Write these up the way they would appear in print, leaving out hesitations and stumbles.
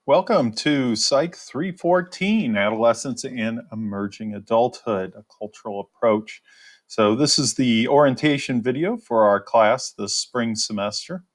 Welcome to Psych 314, Adolescence and Emerging Adulthood, a Cultural Approach. So this is the orientation video for our class this spring semester.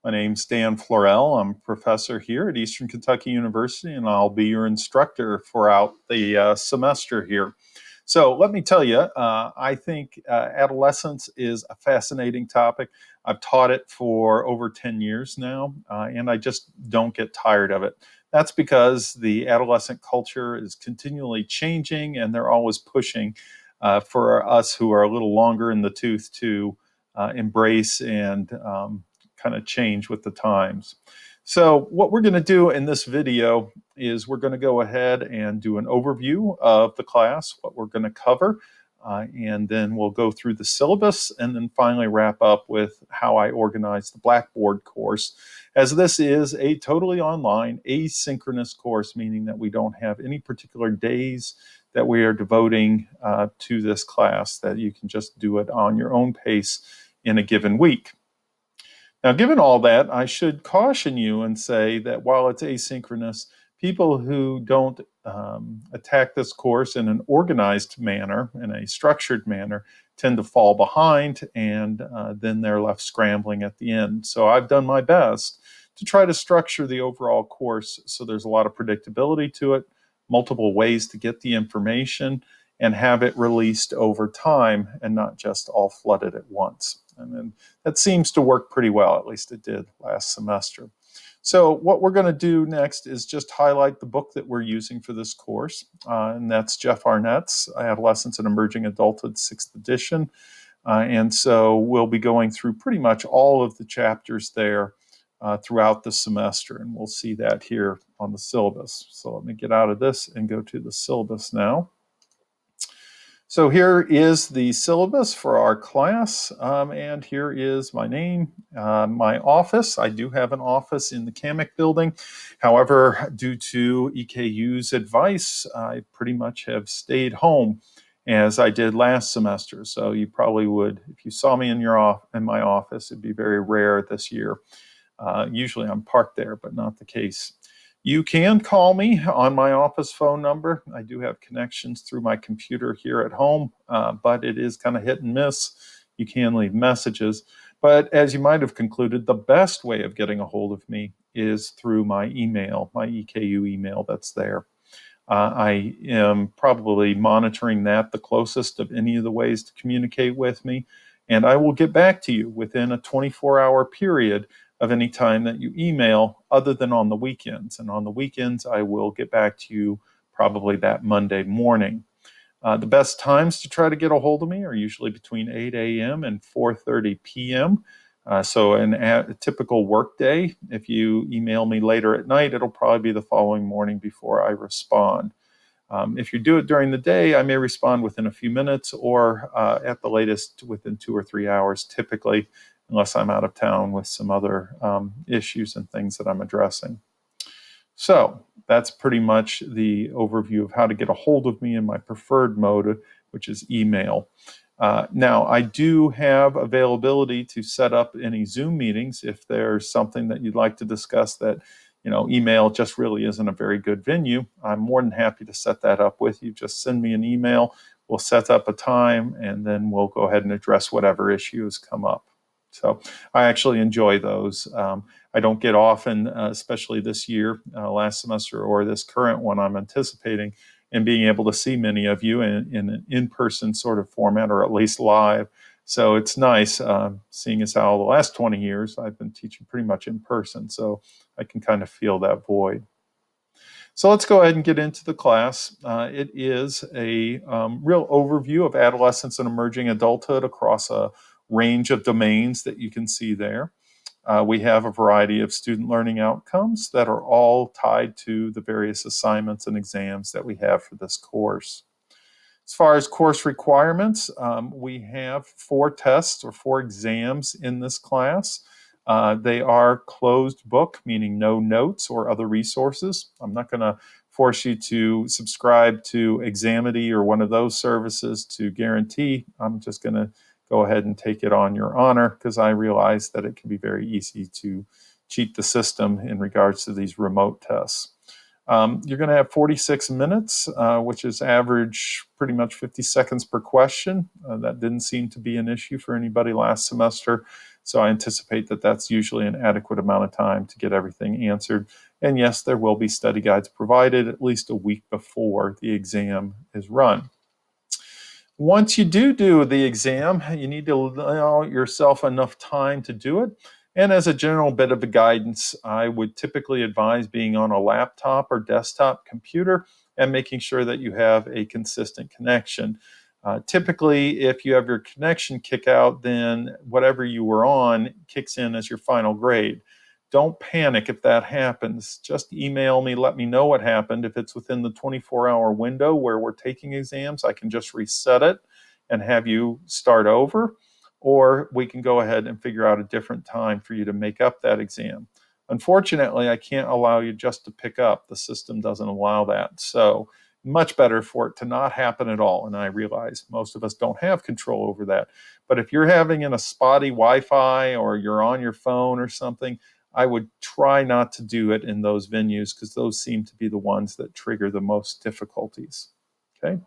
My name's Dan Florell. I'm a professor here at Eastern Kentucky University, and I'll be your instructor throughout the semester here. So let me tell you, I think adolescence is a fascinating topic. I've taught it for over 10 years now, and I just don't get tired of it. That's because the adolescent culture is continually changing, and they're always pushing for us who are a little longer in the tooth to embrace and kind of change with the times. So what we're going to do in this video is we're going to go ahead and do an overview of the class, what we're going to cover, and then we'll go through the syllabus and then finally wrap up with how I organize the Blackboard course, as this is a totally online asynchronous course, meaning that we don't have any particular days that we are devoting to this class, that you can just do it on your own pace in a given week. Now, given all that, I should caution you and say that while it's asynchronous, people who don't attack this course in an organized manner, in a structured manner, tend to fall behind, and then they're left scrambling at the end. So I've done my best to try to structure the overall course so there's a lot of predictability to it, multiple ways to get the information, and have it released over time and not just all flooded at once. And then that seems to work pretty well, at least it did last semester. So what we're going to do next is just highlight the book that we're using for this course, and that's Jeff Arnett's Adolescence and Emerging Adulthood, 6th edition. And so we'll be going through pretty much all of the chapters there throughout the semester, and we'll see that here on the syllabus. So let me get out of this and go to the syllabus now. So here is the syllabus for our class, and here is my name, my office. I do have an office in the Kamek building. However, due to EKU's advice, I pretty much have stayed home as I did last semester. So you probably would, if you saw me in my office, it'd be very rare this year. Usually I'm parked there, but not the case. You can call me on my office phone number. I do have connections through my computer here at home, but it is kind of hit and miss. You can leave messages. But as you might have concluded, the best way of getting a hold of me is through my email, my EKU email that's there. I am probably monitoring that the closest of any of the ways to communicate with me, and I will get back to you within a 24-hour period of any time that you email, other than on the weekends. And on the weekends, I will get back to you probably that Monday morning. The best times to try to get a hold of me are usually between 8 a.m. and 4:30 p.m. So a typical work day, if you email me later at night, it'll probably be the following morning before I respond. If you do it during the day, I may respond within a few minutes, or at the latest within 2 or 3 hours, typically, unless I'm out of town with some other issues and things that I'm addressing. So that's pretty much the overview of how to get a hold of me in my preferred mode, which is email. Now, I do have availability to set up any Zoom meetings if there's something that you'd like to discuss that, email just really isn't a very good venue. I'm more than happy to set that up with you. Just send me an email. We'll set up a time, and then we'll go ahead and address whatever issues come up. So I actually enjoy those. I don't get often, especially this year, last semester, or this current one I'm anticipating, and being able to see many of you in an in-person sort of format, or at least live. So it's nice, seeing as how the last 20 years I've been teaching pretty much in person, so I can kind of feel that void. So let's go ahead and get into the class. It is a real overview of adolescence and emerging adulthood across a range of domains that you can see there. We have a variety of student learning outcomes that are all tied to the various assignments and exams that we have for this course. As far as course requirements, we have 4 tests or 4 exams in this class. They are closed book, meaning no notes or other resources. I'm not going to force you to subscribe to Examity or one of those services to guarantee. I'm just going to go ahead and take it on your honor, because I realize that it can be very easy to cheat the system in regards to these remote tests. You're going to have 46 minutes, which is average pretty much 50 seconds per question. That didn't seem to be an issue for anybody last semester, so I anticipate that that's usually an adequate amount of time to get everything answered. And yes, there will be study guides provided at least a week before the exam is run. Once you do the exam, you need to allow yourself enough time to do it. And as a general bit of a guidance, I would typically advise being on a laptop or desktop computer and making sure that you have a consistent connection. Typically, if you have your connection kick out, then whatever you were on kicks in as your final grade. Don't panic if that happens. Just email me, let me know what happened. If it's within the 24-hour window where we're taking exams, I can just reset it and have you start over. Or we can go ahead and figure out a different time for you to make up that exam. Unfortunately, I can't allow you just to pick up. The system doesn't allow that. So much better for it to not happen at all. And I realize most of us don't have control over that. But if you're having in a spotty Wi-Fi or you're on your phone or something, I would try not to do it in those venues because those seem to be the ones that trigger the most difficulties. Okay.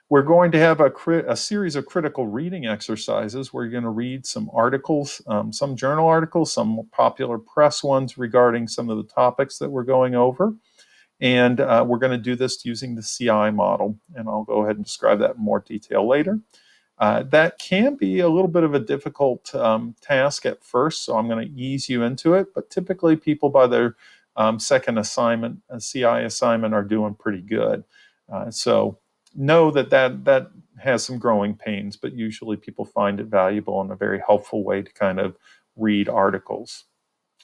We're going to have a series of critical reading exercises where you're going to read some articles, some journal articles, some popular press ones regarding some of the topics that we're going over. And we're going to do this using the CI model. And I'll go ahead and describe that in more detail later. That can be a little bit of a difficult task at first, so I'm going to ease you into it. But typically people by their second assignment, a CI assignment, are doing pretty good. So know that has some growing pains, but usually people find it valuable and a very helpful way to kind of read articles.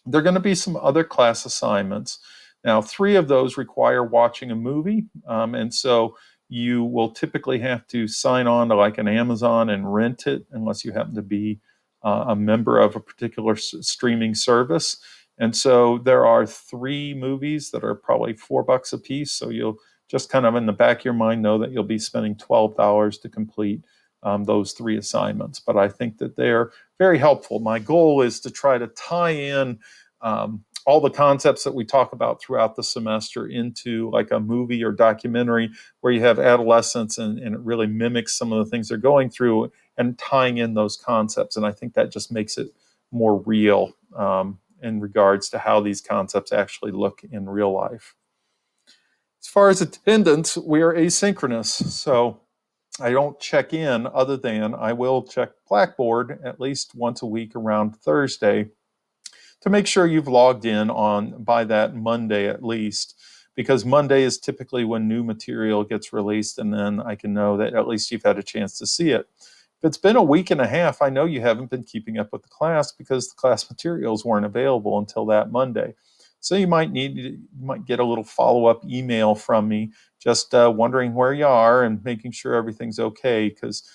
There are going to be some other class assignments. Now, 3 of those require watching a movie, and so you will typically have to sign on to like an Amazon and rent it unless you happen to be a member of a particular streaming service. And so there are 3 movies that are probably $4 a piece. So you'll just kind of in the back of your mind know that you'll be spending $12 to complete those 3 assignments. But I think that they're very helpful. My goal is to try to tie in all the concepts that we talk about throughout the semester into like a movie or documentary where you have adolescents and it really mimics some of the things they're going through and tying in those concepts. And I think that just makes it more real in regards to how these concepts actually look in real life. As far as attendance, we are asynchronous. So I don't check in other than I will check Blackboard at least once a week around Thursday to make sure you've logged in on by that Monday at least, because Monday is typically when new material gets released, and then I can know that at least you've had a chance to see it. If it's been a week and a half, I know you haven't been keeping up with the class because the class materials weren't available until that Monday. So you might get a little follow-up email from me just wondering where you are and making sure everything's okay, because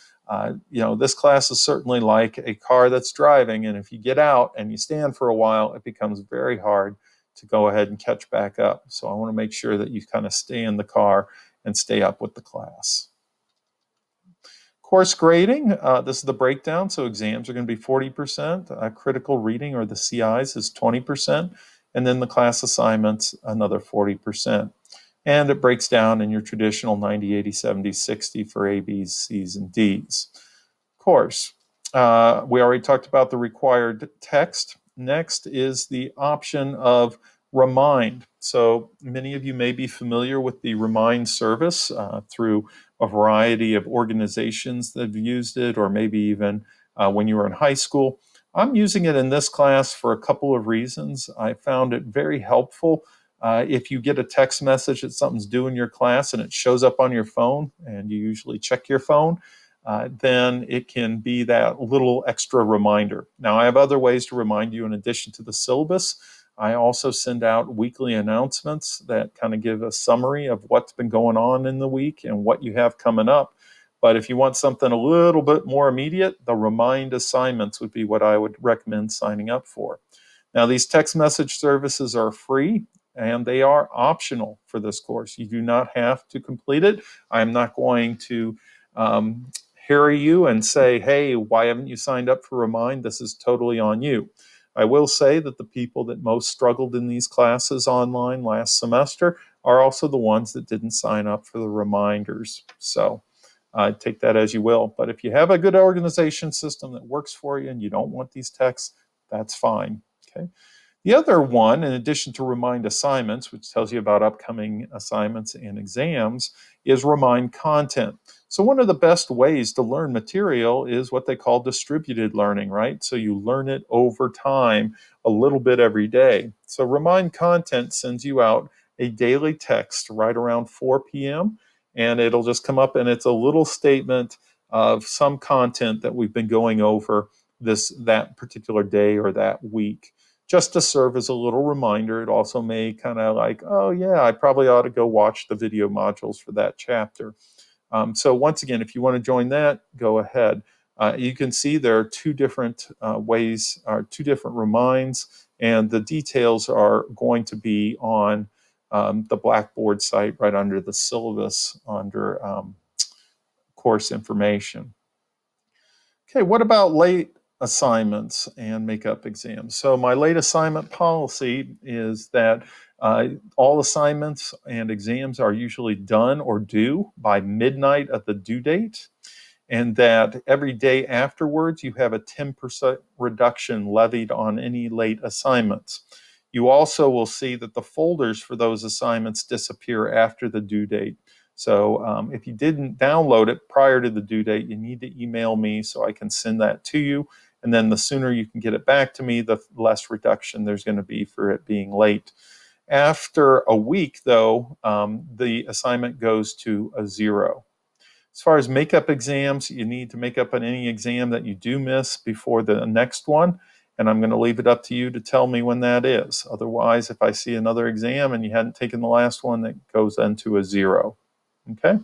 this class is certainly like a car that's driving, and if you get out and you stand for a while, it becomes very hard to go ahead and catch back up. So I want to make sure that you kind of stay in the car and stay up with the class. Course grading, this is the breakdown. So exams are going to be 40%, critical reading or the CIs is 20%, and then the class assignments, another 40%. And it breaks down in your traditional 90, 80, 70, 60 for A, B's, C's, and D's. Course, we already talked about the required text. Next is the option of Remind. So many of you may be familiar with the Remind service through a variety of organizations that have used it, or maybe even when you were in high school. I'm using it in this class for a couple of reasons. I found it very helpful. If you get a text message that something's due in your class and it shows up on your phone, and you usually check your phone, then it can be that little extra reminder. Now, I have other ways to remind you in addition to the syllabus. I also send out weekly announcements that kind of give a summary of what's been going on in the week and what you have coming up. But if you want something a little bit more immediate, the Remind assignments would be what I would recommend signing up for. Now, these text message services are free, and they are optional for this course. You do not have to complete it. I am not going to harry you and say, hey, why haven't you signed up for Remind? This is totally on you. I will say that the people that most struggled in these classes online last semester are also the ones that didn't sign up for the reminders. So take that as you will. But if you have a good organization system that works for you and you don't want these texts, that's fine. Okay. The other one, in addition to Remind Assignments, which tells you about upcoming assignments and exams, is Remind Content. So one of the best ways to learn material is what they call distributed learning, right? So you learn it over time, a little bit every day. So Remind Content sends you out a daily text right around 4 p.m., and it'll just come up, and it's a little statement of some content that we've been going over that particular day or that week, just to serve as a little reminder. It also may kind of like, oh yeah, I probably ought to go watch the video modules for that chapter. So once again, if you want to join that, go ahead. You can see there are two different ways, two different reminds, and the details are going to be on the Blackboard site right under the syllabus under course information. Okay, what about late assignments and makeup exams? So my late assignment policy is that all assignments and exams are usually done or due by midnight of the due date, and that every day afterwards you have a 10% reduction levied on any late assignments. You also will see that the folders for those assignments disappear after the due date. So if you didn't download it prior to the due date, you need to email me so I can send that to you. And then the sooner you can get it back to me, the less reduction there's going to be for it being late. After a week, though, the assignment goes to a 0. As far as makeup exams, you need to make up on any exam that you do miss before the next one. And I'm going to leave it up to you to tell me when that is. Otherwise, if I see another exam and you hadn't taken the last one, that goes into a 0. Okay.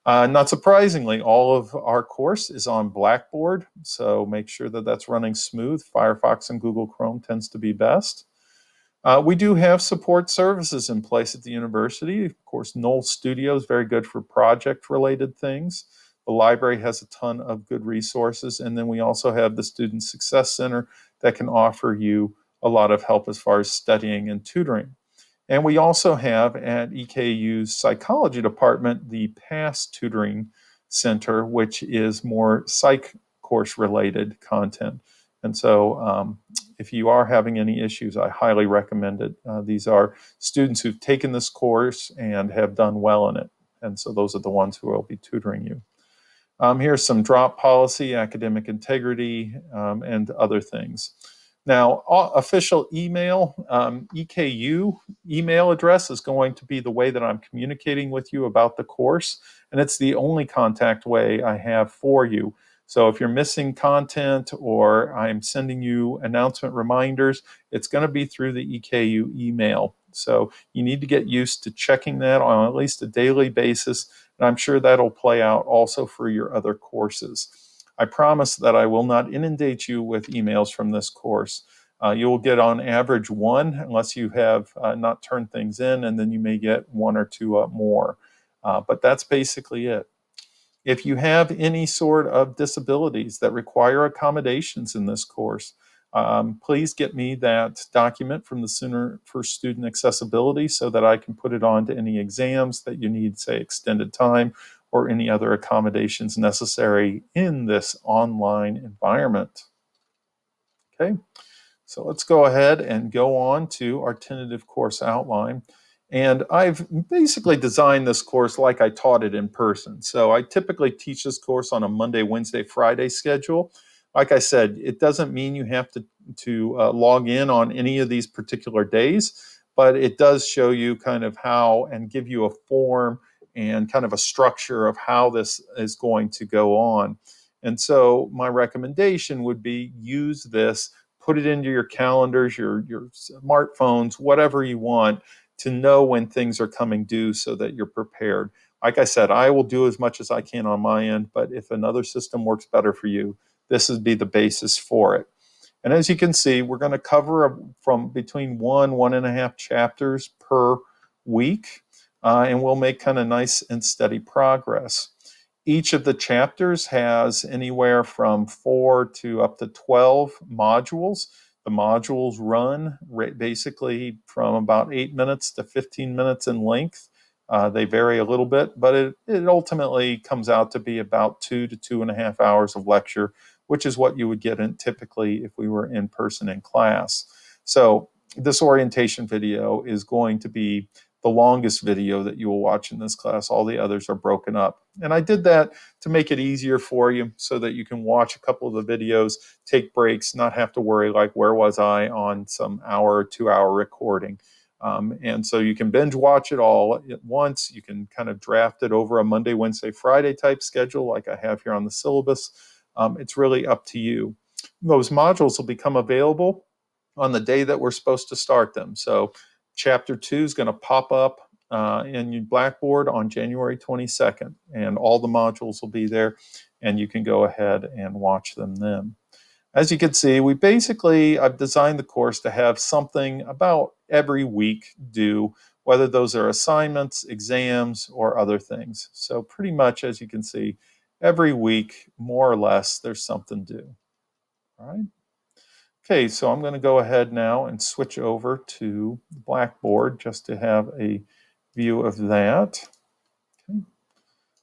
Not surprisingly, all of our course is on Blackboard, so make sure that that's running smooth. Firefox and Google Chrome tends to be best. We do have support services in place at the university. Of course, Knoll Studio is very good for project-related things. The library has a ton of good resources, and then we also have the Student Success Center that can offer you a lot of help as far as studying and tutoring. And we also have at EKU's psychology department the PASS Tutoring Center, which is more psych course related content. And so if you are having any issues, I highly recommend it. These are students who've taken this course and have done well in it. And so those are the ones who will be tutoring you. Here's some drop policy, academic integrity, and other things. Now, official email, EKU email address is going to be the way that I'm communicating with you about the course, and it's the only contact way I have for you. So if you're missing content or I'm sending you announcement reminders, it's going to be through the EKU email. So you need to get used to checking that on at least a daily basis, and I'm sure that'll play out also for your other courses. I promise that I will not inundate you with emails from this course. You will get on average one, unless you have not turned things in, and then you may get one or two more. But that's basically it. If you have any sort of disabilities that require accommodations in this course, please get me that document from the Center for Student Accessibility so that I can put it on to any exams that you need, say, extended time or any other accommodations necessary in this online environment. Okay, so let's go ahead and go on to our tentative course outline. And I've basically designed this course like I taught it in person. So I typically teach this course on a Monday, Wednesday, Friday schedule. Like I said, it doesn't mean you have to log in on any of these particular days, but it does show you kind of how and give you a form and kind of a structure of how this is going to go on. And so my recommendation would be use this, put it into your calendars, your smartphones, whatever you want, to know when things are coming due so that you're prepared. Like I said, I will do as much as I can on my end, but if another system works better for you, this would be the basis for it. And as you can see, we're going to cover from between 1.5 chapters per week, and we'll make kind of nice and steady progress. Each of the chapters has anywhere from 4 to up to 12 modules. The modules run basically from about 8 minutes to 15 minutes in length. They vary a little bit, but it ultimately comes out to be about 2 to 2.5 hours of lecture, which is what you would get in typically if we were in person in class. So this orientation video is going to be the longest video that you will watch in this class. All the others are broken up. And I did that to make it easier for you so that you can watch a couple of the videos, take breaks, not have to worry like, where was I on some hour or 2 hour recording. And so you can binge watch it all at once. You can kind of draft it over a Monday, Wednesday, Friday type schedule like I have here on the syllabus. It's really up to you. Those modules will become available on the day that we're supposed to start them. So Chapter 2 is going to pop up in your Blackboard on January 22nd, and all the modules will be there, and you can go ahead and watch them then. As you can see, I've designed the course to have something about every week due, whether those are assignments, exams, or other things. So pretty much, as you can see, every week, more or less, there's something due. All right. Okay, so I'm going to go ahead now and switch over to Blackboard just to have a view of that. Okay.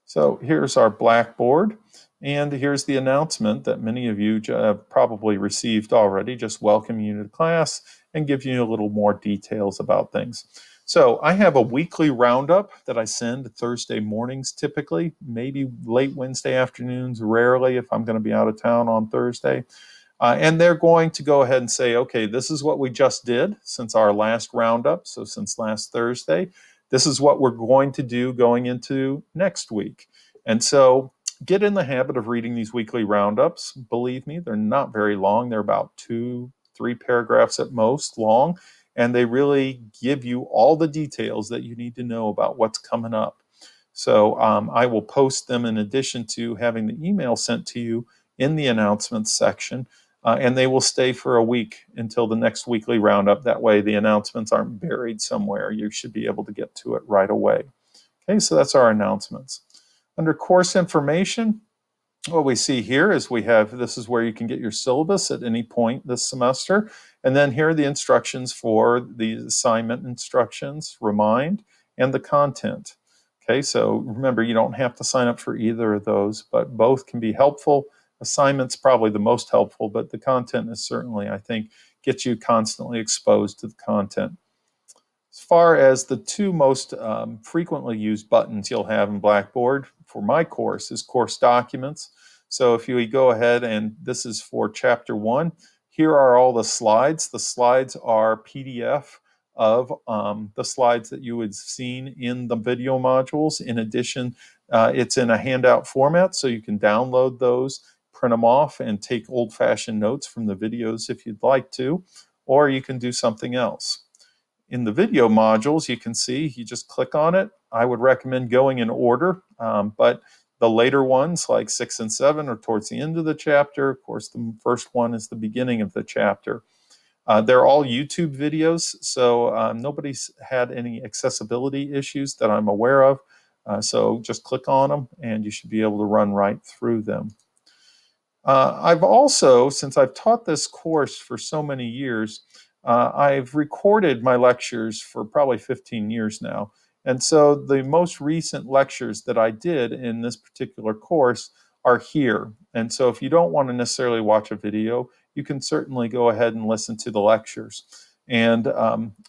So here's our Blackboard, and here's the announcement that many of you have probably received already, just welcome you to class and give you a little more details about things. So I have a weekly roundup that I send Thursday mornings typically, maybe late Wednesday afternoons, rarely if I'm going to be out of town on Thursday. And they're going to go ahead and say, okay, this is what we just did since our last roundup, so since last Thursday. This is what we're going to do going into next week. And so get in the habit of reading these weekly roundups. Believe me, they're not very long. They're about 2-3 paragraphs at most long, and they really give you all the details that you need to know about what's coming up. So I will post them in addition to having the email sent to you in the announcements section. And they will stay for a week until the next weekly roundup. That way the announcements aren't buried somewhere. You should be able to get to it right away. Okay, so that's our announcements. Under course information, what we see here is this is where you can get your syllabus at any point this semester. And then here are the instructions for the assignment instructions, remind, and the content. Okay, so remember, you don't have to sign up for either of those, but both can be helpful. Assignment's probably the most helpful, but the content is certainly, I think, gets you constantly exposed to the content. As far as the two most frequently used buttons you'll have in Blackboard for my course is course documents. So if you go ahead, and this is for Chapter 1, here are all the slides. The slides are PDF of the slides that you had seen in the video modules. In addition, it's in a handout format, so you can download those, print them off, and take old-fashioned notes from the videos if you'd like to, or you can do something else. In the video modules, you can see, you just click on it. I would recommend going in order, but the later ones, like 6 and 7, are towards the end of the chapter. Of course, the first one is the beginning of the chapter. They're all YouTube videos, so nobody's had any accessibility issues that I'm aware of. So just click on them, and you should be able to run right through them. I've also, since I've taught this course for so many years, I've recorded my lectures for probably 15 years now. And so the most recent lectures that I did in this particular course are here. And so if you don't want to necessarily watch a video, you can certainly go ahead and listen to the lectures. And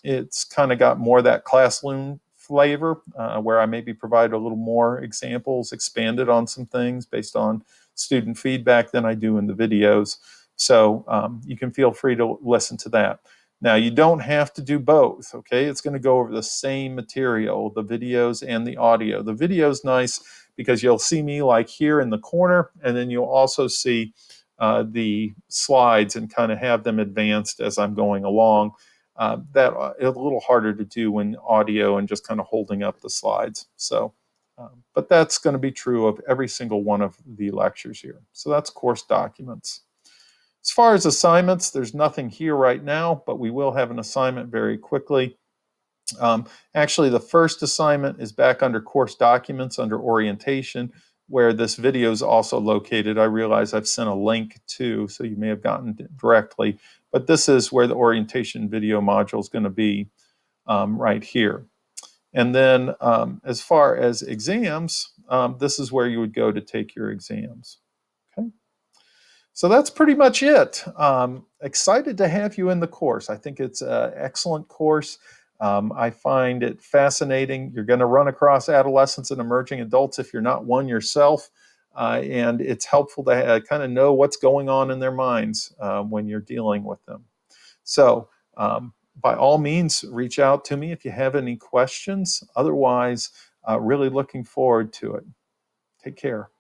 it's kind of got more of that classroom flavor where I maybe provide a little more examples, expanded on some things based on student feedback than I do in the videos. So you can feel free to listen to that. Now, you don't have to do both, okay? It's going to go over the same material, the videos and the audio. The video is nice because you'll see me like here in the corner, and then you'll also see the slides and kind of have them advanced as I'm going along. That is a little harder to do when audio and just kind of holding up the slides. So, but that's going to be true of every single one of the lectures here. So that's course documents. As far as assignments, there's nothing here right now, but we will have an assignment very quickly. Actually, the first assignment is back under course documents under orientation. where this video is also located. I realize I've sent a link to, so you may have gotten it directly, but this is where the orientation video module is going to be right here. And then as far as exams, this is where you would go to take your exams. Okay. So that's pretty much it. Excited to have you in the course. I think it's an excellent course. I find it fascinating. You're going to run across adolescents and emerging adults if you're not one yourself. And it's helpful to kind of know what's going on in their minds when you're dealing with them. So by all means, reach out to me if you have any questions. Otherwise, really looking forward to it. Take care.